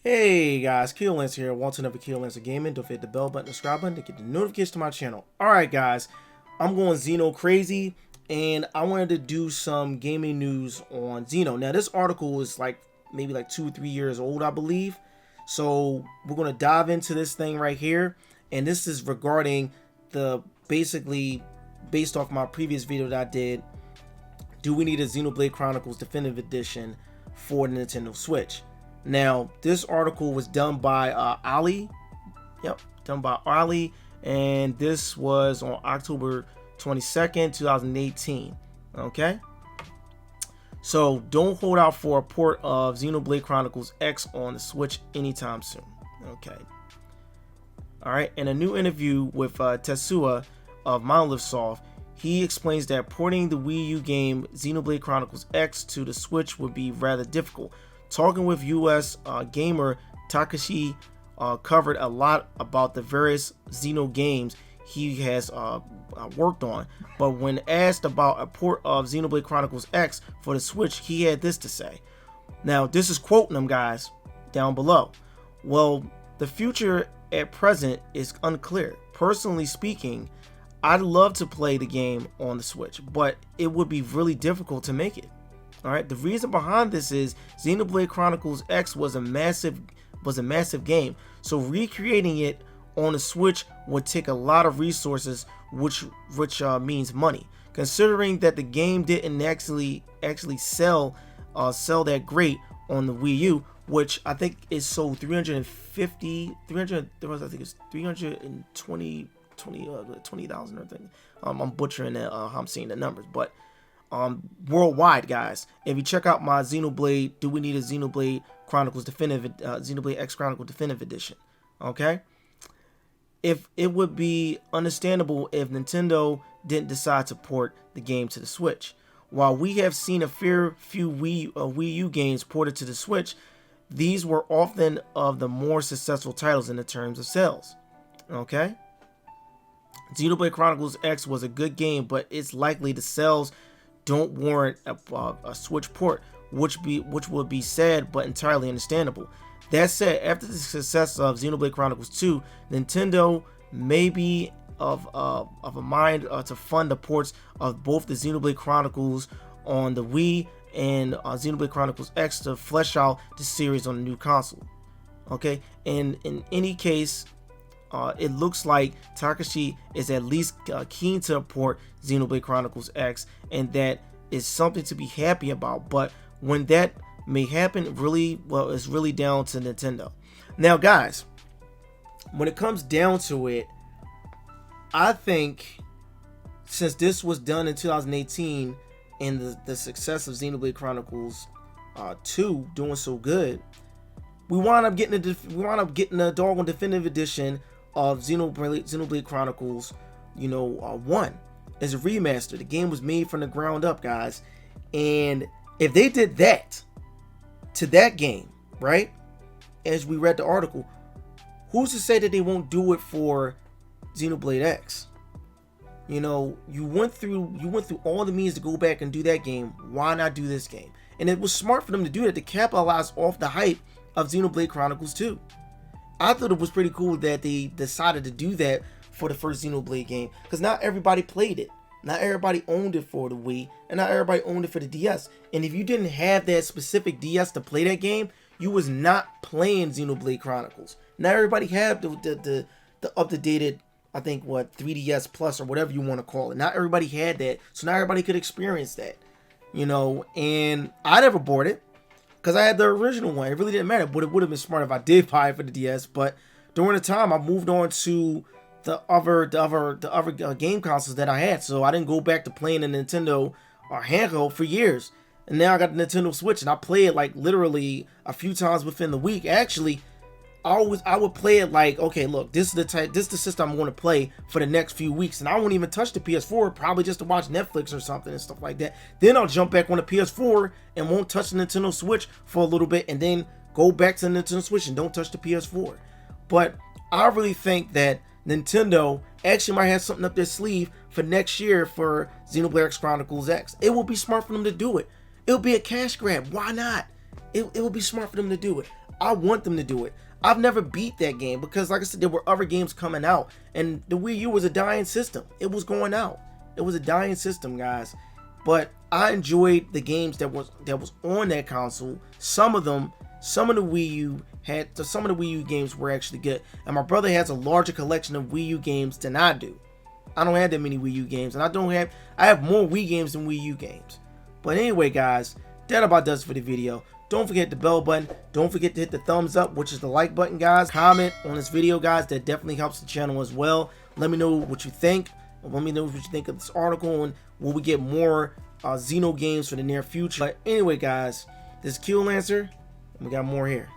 Hey guys, Keelance here. Want another Keelance Gaming? Don't forget the bell button, subscribe button to get the notifications to my channel. Alright guys, I'm going Xeno crazy and I wanted to do some gaming news on Xeno. Now this article is maybe 2 or 3 years old, I believe. So we're going to dive into this thing right here. And this is regarding basically based off my previous video that I did. Do we need a Xenoblade Chronicles Definitive Edition for the Nintendo Switch? Now, this article was done by Ali. Yep, done by Ali. And this was on October 22nd, 2018. Okay? So, don't hold out for a port of Xenoblade Chronicles X on the Switch anytime soon. Okay. Alright, in a new interview with Tetsuya of Monolith Soft, he explains that porting the Wii U game Xenoblade Chronicles X to the Switch would be rather difficult. Talking with US gamer Takashi covered a lot about the various Xeno games he has worked on, but when asked about a port of Xenoblade Chronicles X for the Switch, he had this to say. Now, this is quoting them guys down below. Well, the future at present is unclear. Personally speaking, I'd love to play the game on the Switch, but it would be really difficult to make it. Alright, the reason behind this is Xenoblade Chronicles X was a massive game, so recreating it on the Switch would take a lot of resources, which means money. Considering that the game didn't actually sell that great on the Wii U, which I think is sold 320,000 or thing. I'm butchering that, how I'm seeing the numbers, but worldwide, guys. If you check out my Xenoblade, do we need a Xenoblade Chronicles Definitive, Xenoblade X Chronicle Definitive Edition? Okay. If it would be understandable if Nintendo didn't decide to port the game to the Switch. While we have seen a fair few Wii U games ported to the Switch, these were often of the more successful titles in the terms of sales. Okay. Xenoblade Chronicles X was a good game, but it's likely the sales don't warrant a Switch port, which would be sad but entirely understandable. That said, after the success of Xenoblade Chronicles 2, Nintendo may be of a mind to fund the ports of both the Xenoblade Chronicles on the Wii and Xenoblade Chronicles X to flesh out the series on the new console. Okay, and in any case, it looks like Takashi is at least keen to port Xenoblade Chronicles X, and that is something to be happy about. But when that may happen, it's really down to Nintendo. Now, guys, when it comes down to it, I think since this was done in 2018 and the success of Xenoblade Chronicles 2 doing so good, we wound up getting the doggone definitive edition of Xenoblade Chronicles, 1 as a remaster. The game was made from the ground up, guys, and if they did that to that game, right, as we read the article, who's to say that they won't do it for Xenoblade X? You went through all the means to go back and do that game. Why not do this game? And it was smart for them to do that to capitalize off the hype of Xenoblade Chronicles 2. I thought it was pretty cool that they decided to do that for the first Xenoblade game, because not everybody played it. Not everybody owned it for the Wii, and not everybody owned it for the DS. And if you didn't have that specific DS to play that game, you was not playing Xenoblade Chronicles. Not everybody had the up-to-dated, I think, 3DS Plus or whatever you want to call it. Not everybody had that, so not everybody could experience that. And I never bought it, because I had the original one. It really didn't matter, but it would have been smart if I did buy it for the DS. But during the time, I moved on to the other game consoles that I had, so I didn't go back to playing the Nintendo handheld for years. And now I got the Nintendo Switch, and I play it literally a few times within the week. Actually, I would play it okay, look, this is the system I'm going to play for the next few weeks, and I won't even touch the PS4, probably just to watch Netflix or something and stuff like that. Then I'll jump back on the PS4 and won't touch the Nintendo Switch for a little bit, and then go back to the Nintendo Switch and don't touch the PS4. But I really think that Nintendo actually might have something up their sleeve for next year for Xenoblade X Chronicles X. It will be smart for them to do it. It'll be a cash grab. Why not? It would be smart for them to do it. I want them to do it. I've never beat that game because, like I said, there were other games coming out, and the Wii U was a dying system. It was going out. It was a dying system, guys. But I enjoyed the games that was on that console. Some of the Wii U games were actually good, and my brother has a larger collection of Wii U games than I do. I don't have that many Wii U games, and I have more Wii games than Wii U games. But anyway, guys, that about does it for the video. Don't forget the bell button. Don't forget to hit the thumbs up, which is the like button, guys. Comment on this video, guys. That definitely helps the channel as well. Let me know what you think. Let me know what you think of this article, and will we get more Xeno games for the near future. But anyway, guys, this is Q Lancer, and we got more here.